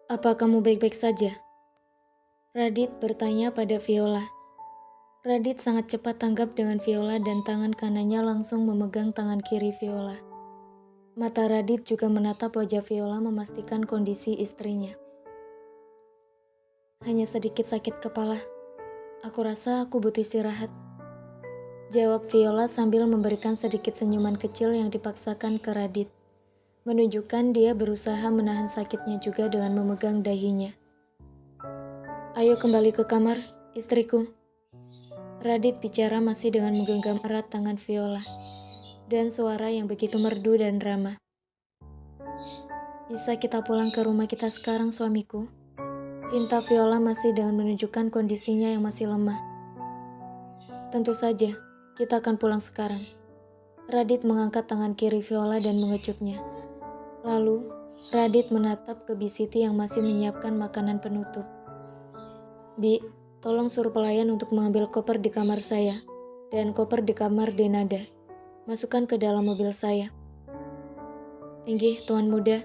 "Apa kamu baik-baik saja?" Radit bertanya pada Viola. Radit sangat cepat tanggap dengan Viola dan tangan kanannya langsung memegang tangan kiri Viola. Mata Radit juga menatap wajah Viola memastikan kondisi istrinya. "Hanya sedikit sakit kepala. Aku rasa aku butuh istirahat," jawab Viola sambil memberikan sedikit senyuman kecil yang dipaksakan ke Radit, menunjukkan dia berusaha menahan sakitnya juga dengan memegang dahinya. "Ayo kembali ke kamar, istriku." Radit bicara masih dengan menggenggam erat tangan Viola, dan suara yang begitu merdu dan ramah. "Bisa kita pulang ke rumah kita sekarang, suamiku?" Pinta Viola masih dengan menunjukkan kondisinya yang masih lemah. "Tentu saja, kita akan pulang sekarang." Radit mengangkat tangan kiri Viola dan mengecupnya. Lalu, Radit menatap ke Bisiti yang masih menyiapkan makanan penutup. "Bi, tolong suruh pelayan untuk mengambil koper di kamar saya, dan koper di kamar Denada. Masukkan ke dalam mobil saya." "Inggih, Tuan Muda,"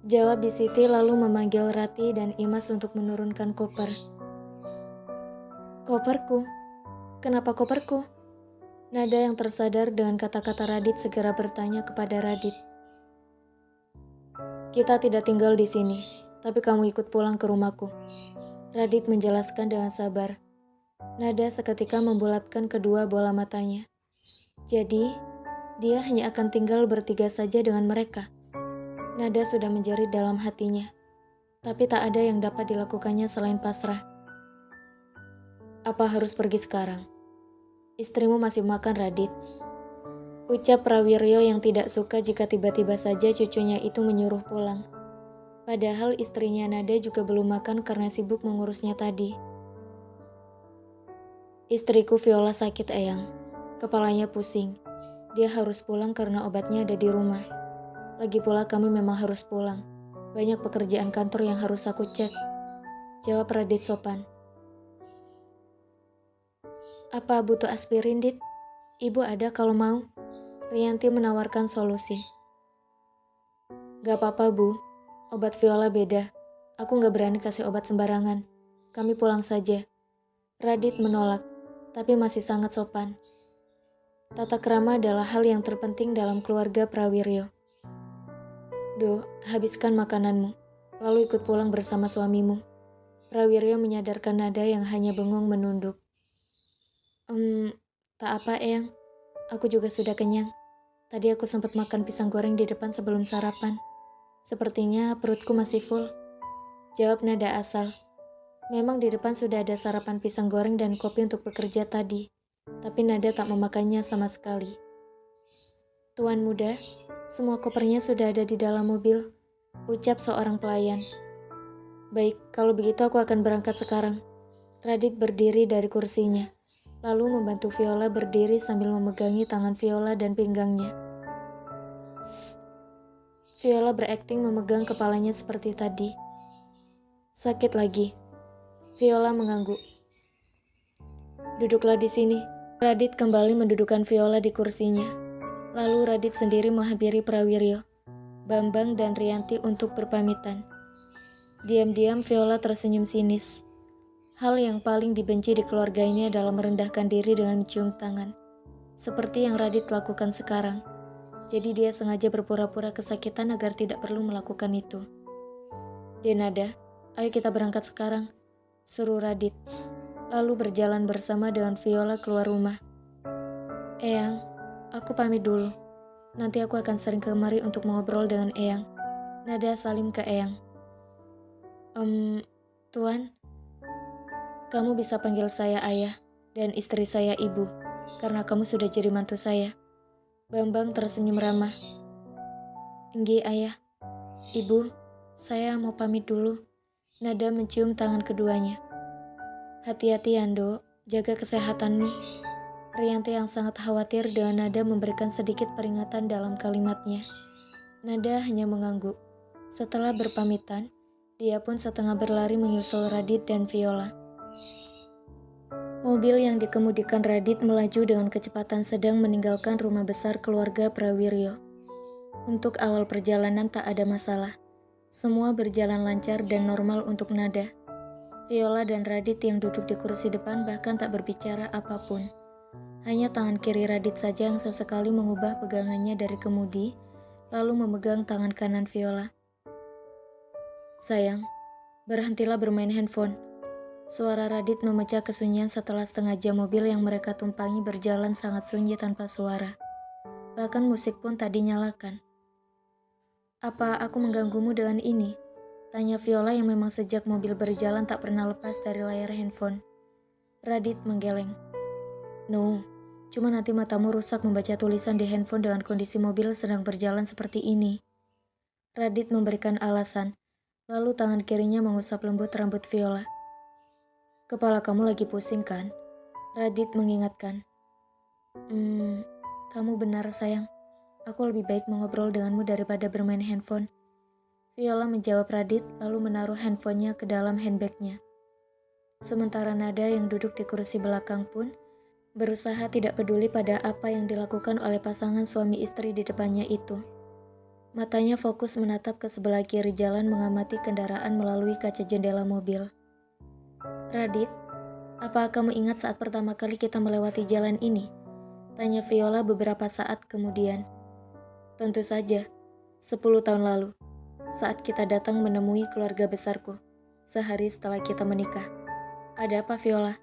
jawab Bisiti lalu memanggil Rati dan Imas untuk menurunkan koper. "Koperku? Kenapa koperku?" Nada yang tersadar dengan kata-kata Radit segera bertanya kepada Radit. "Kita tidak tinggal di sini, tapi kamu ikut pulang ke rumahku," Radit menjelaskan dengan sabar. Nada seketika membulatkan kedua bola matanya. Jadi, dia hanya akan tinggal bertiga saja dengan mereka. Nada sudah menjerit dalam hatinya, tapi tak ada yang dapat dilakukannya selain pasrah. "Apa harus pergi sekarang? Istrimu masih makan, Radit," ucap Prawiryo yang tidak suka jika tiba-tiba saja cucunya itu menyuruh pulang. Padahal istrinya Nada juga belum makan karena sibuk mengurusnya tadi. "Istriku Viola sakit, Eyang. Kepalanya pusing. Dia harus pulang karena obatnya ada di rumah. Lagi pula kami memang harus pulang. Banyak pekerjaan kantor yang harus aku cek," jawab Radit sopan. "Apa butuh aspirin, Dit? Ibu ada kalau mau." Rianti menawarkan solusi. "Gak apa-apa, Bu. Obat Viola beda. Aku gak berani kasih obat sembarangan. Kami pulang saja." Radit menolak, tapi masih sangat sopan. Tata krama adalah hal yang terpenting dalam keluarga Prawiryo. "Do, habiskan makananmu, lalu ikut pulang bersama suamimu." Prawiryo menyadarkan Nada yang hanya bengong menunduk. Tak apa, Eyang. Aku juga sudah kenyang. Tadi aku sempat makan pisang goreng di depan sebelum sarapan. Sepertinya perutku masih full," jawab Nada asal. Memang di depan sudah ada sarapan pisang goreng dan kopi untuk bekerja tadi, tapi Nada tak memakannya sama sekali. "Tuan Muda, semua kopernya sudah ada di dalam mobil," ucap seorang pelayan. "Baik, kalau begitu aku akan berangkat sekarang." Radit berdiri dari kursinya, lalu membantu Viola berdiri sambil memegangi tangan Viola dan pinggangnya. "Sst." Viola berakting memegang kepalanya seperti tadi. "Sakit lagi?" Viola mengangguk. "Duduklah di sini." Radit kembali mendudukkan Viola di kursinya. Lalu Radit sendiri menghampiri Prawiryo, Bambang dan Rianti untuk berpamitan. Diam-diam Viola tersenyum sinis. Hal yang paling dibenci di keluarga ini adalah merendahkan diri dengan mencium tangan, seperti yang Radit lakukan sekarang. Jadi dia sengaja berpura-pura kesakitan agar tidak perlu melakukan itu. "Denada, ayo kita berangkat sekarang," seru Radit, lalu berjalan bersama dengan Viola keluar rumah. "Eyang, aku pamit dulu. Nanti aku akan sering kemari untuk mengobrol dengan Eyang." Nada salim ke Eyang. Tuan, kamu bisa panggil saya ayah dan istri saya ibu, karena kamu sudah jadi mantu saya." Bambang tersenyum ramah. "Inggih, ayah. Ibu, saya mau pamit dulu." Nada mencium tangan keduanya. "Hati-hati, Yando. Jaga kesehatanmu." Rianti yang sangat khawatir dengan Nada memberikan sedikit peringatan dalam kalimatnya. Nada hanya mengangguk. Setelah berpamitan, dia pun setengah berlari menyusul Radit dan Viola. Mobil yang dikemudikan Radit melaju dengan kecepatan sedang meninggalkan rumah besar keluarga Prawiryo. Untuk awal perjalanan tak ada masalah. Semua berjalan lancar dan normal untuk Nada. Viola dan Radit yang duduk di kursi depan bahkan tak berbicara apapun. Hanya tangan kiri Radit saja yang sesekali mengubah pegangannya dari kemudi, lalu memegang tangan kanan Viola. "Sayang, berhentilah bermain handphone." Suara Radit memecah kesunyian setelah setengah jam mobil yang mereka tumpangi berjalan sangat sunyi tanpa suara. Bahkan musik pun tak dinyalakan. "Apa aku mengganggumu dengan ini?" tanya Viola yang memang sejak mobil berjalan tak pernah lepas dari layar handphone. Radit menggeleng. "No, cuma nanti matamu rusak membaca tulisan di handphone dengan kondisi mobil sedang berjalan seperti ini." Radit memberikan alasan, lalu tangan kirinya mengusap lembut rambut Viola. "Kepala kamu lagi pusing kan?" Radit mengingatkan. Kamu benar sayang. Aku lebih baik mengobrol denganmu daripada bermain handphone." Viola menjawab Radit lalu menaruh handphonenya ke dalam handbagnya. Sementara Nada yang duduk di kursi belakang pun berusaha tidak peduli pada apa yang dilakukan oleh pasangan suami istri di depannya itu. Matanya fokus menatap ke sebelah kiri jalan mengamati kendaraan melalui kaca jendela mobil. "Radit, apa kamu ingat saat pertama kali kita melewati jalan ini?" tanya Viola beberapa saat kemudian. "Tentu saja, 10 tahun lalu, saat kita datang menemui keluarga besarku, sehari setelah kita menikah." "Ada apa Viola?"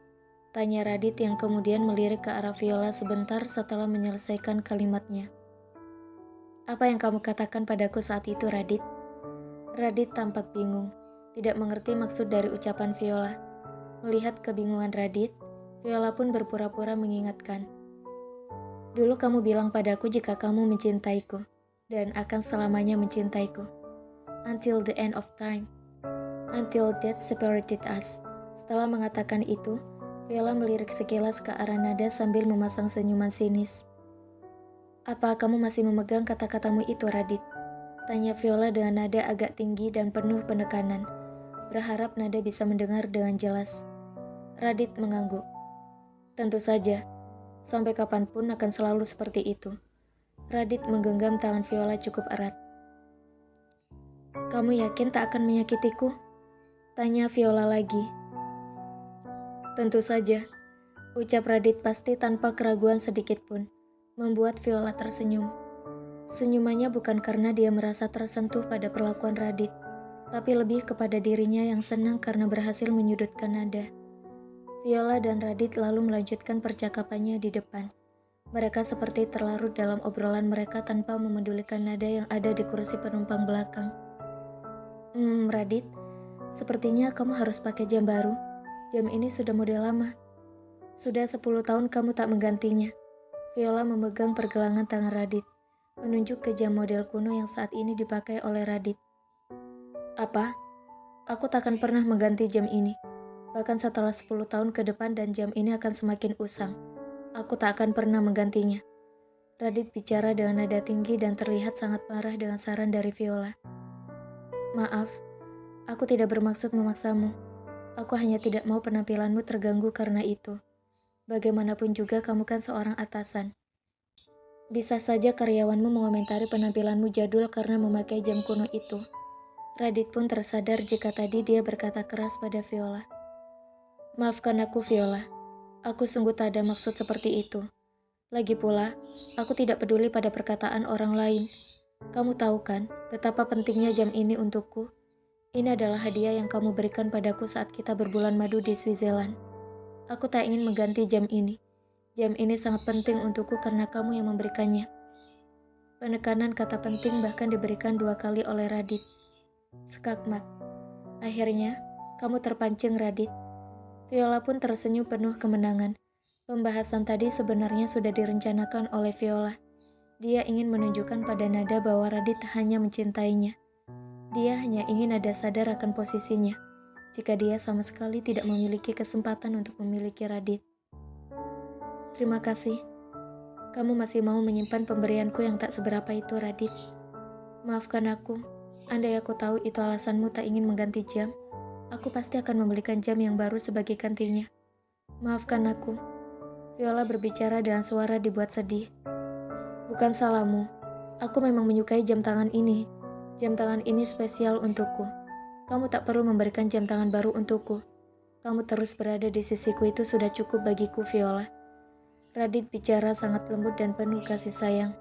tanya Radit yang kemudian melirik ke arah Viola sebentar setelah menyelesaikan kalimatnya. "Apa yang kamu katakan padaku saat itu, Radit?" Radit tampak bingung, tidak mengerti maksud dari ucapan Viola. Melihat kebingungan Radit, Viola pun berpura-pura mengingatkan. "Dulu kamu bilang padaku jika kamu mencintaiku, dan akan selamanya mencintaiku. Until the end of time. Until death separated us." Setelah mengatakan itu, Viola melirik sekilas ke arah Nada sambil memasang senyuman sinis. "Apa kamu masih memegang kata-katamu itu, Radit?" tanya Viola dengan nada agak tinggi dan penuh penekanan, berharap Nada bisa mendengar dengan jelas. Radit mengangguk. "Tentu saja, sampai kapanpun akan selalu seperti itu." Radit menggenggam tangan Viola cukup erat. "Kamu yakin tak akan menyakitiku?" tanya Viola lagi. "Tentu saja," ucap Radit pasti tanpa keraguan sedikit pun, membuat Viola tersenyum. Senyumannya bukan karena dia merasa tersentuh pada perlakuan Radit, tapi lebih kepada dirinya yang senang karena berhasil menyudutkan Nada. Viola dan Radit lalu melanjutkan percakapannya di depan. Mereka seperti terlarut dalam obrolan mereka tanpa memedulikan Nada yang ada di kursi penumpang belakang. Radit, sepertinya kamu harus pakai jam baru. Jam ini sudah model lama. Sudah 10 tahun kamu tak menggantinya." Viola memegang pergelangan tangan Radit, menunjuk ke jam model kuno yang saat ini dipakai oleh Radit. "Apa? Aku takkan pernah mengganti jam ini. Bahkan setelah 10 tahun ke depan dan jam ini akan semakin usang. Aku tak akan pernah menggantinya." Radit bicara dengan nada tinggi dan terlihat sangat marah dengan saran dari Viola. "Maaf, aku tidak bermaksud memaksamu. Aku hanya tidak mau penampilanmu terganggu karena itu. Bagaimanapun juga kamu kan seorang atasan. Bisa saja karyawanmu mengomentari penampilanmu jadul karena memakai jam kuno itu." Radit pun tersadar jika tadi dia berkata keras pada Viola. "Maafkan aku, Viola. Aku sungguh tak ada maksud seperti itu. Lagi pula, aku tidak peduli pada perkataan orang lain. Kamu tahu kan betapa pentingnya jam ini untukku? Ini adalah hadiah yang kamu berikan padaku saat kita berbulan madu di Switzerland. Aku tak ingin mengganti jam ini. Jam ini sangat penting untukku karena kamu yang memberikannya." Penekanan kata penting bahkan diberikan 2 kali oleh Radit. Skakmat. "Akhirnya, kamu terpancing, Radit." Viola pun tersenyum penuh kemenangan. Pembahasan tadi sebenarnya sudah direncanakan oleh Viola. Dia ingin menunjukkan pada Nada bahwa Radit hanya mencintainya. Dia hanya ingin Nada sadar akan posisinya, jika dia sama sekali tidak memiliki kesempatan untuk memiliki Radit. "Terima kasih. Kamu masih mau menyimpan pemberianku yang tak seberapa itu, Radit. Maafkan aku. Andai aku tahu itu alasanmu tak ingin mengganti jam, aku pasti akan membelikan jam yang baru sebagai gantinya. Maafkan aku." Viola berbicara dengan suara dibuat sedih. "Bukan salahmu. Aku memang menyukai jam tangan ini. Jam tangan ini spesial untukku. Kamu tak perlu memberikan jam tangan baru untukku. Kamu terus berada di sisiku itu sudah cukup bagiku, Viola. Radit bicara sangat lembut dan penuh kasih sayang.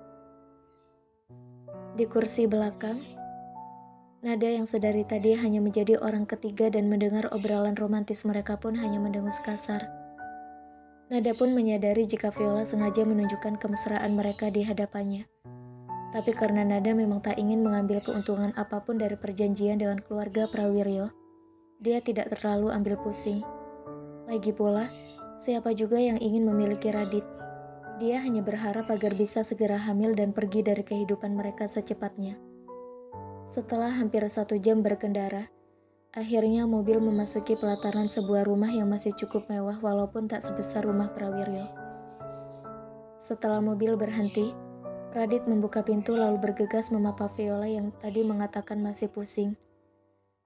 Di kursi belakang, Nada yang sedari tadi hanya menjadi orang ketiga dan mendengar obrolan romantis mereka pun hanya mendengus kasar. Nada pun menyadari jika Viola sengaja menunjukkan kemesraan mereka di hadapannya. Tapi karena Nada memang tak ingin mengambil keuntungan apapun dari perjanjian dengan keluarga Prawiryo, dia tidak terlalu ambil pusing. Lagi pula, siapa juga yang ingin memiliki Radit? Dia hanya berharap agar bisa segera hamil dan pergi dari kehidupan mereka secepatnya. Setelah hampir 1 jam berkendara, akhirnya mobil memasuki pelataran sebuah rumah yang masih cukup mewah walaupun tak sebesar rumah Prawiryo. Setelah mobil berhenti, Radit membuka pintu lalu bergegas memapa Viola yang tadi mengatakan masih pusing.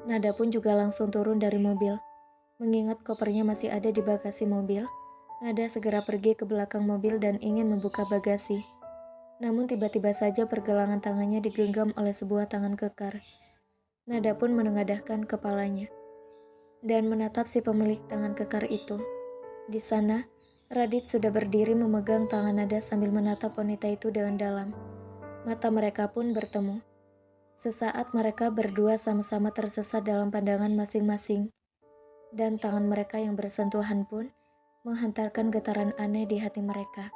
Nada pun juga langsung turun dari mobil. Mengingat kopernya masih ada di bagasi mobil, Nada segera pergi ke belakang mobil dan ingin membuka bagasi. Namun tiba-tiba saja pergelangan tangannya digenggam oleh sebuah tangan kekar. Nada pun menengadahkan kepalanya dan menatap si pemilik tangan kekar itu. Di sana, Radit sudah berdiri memegang tangan Nada sambil menatap wanita itu dengan dalam. Mata mereka pun bertemu. Sesaat mereka berdua sama-sama tersesat dalam pandangan masing-masing. Dan tangan mereka yang bersentuhan pun menghantarkan getaran aneh di hati mereka.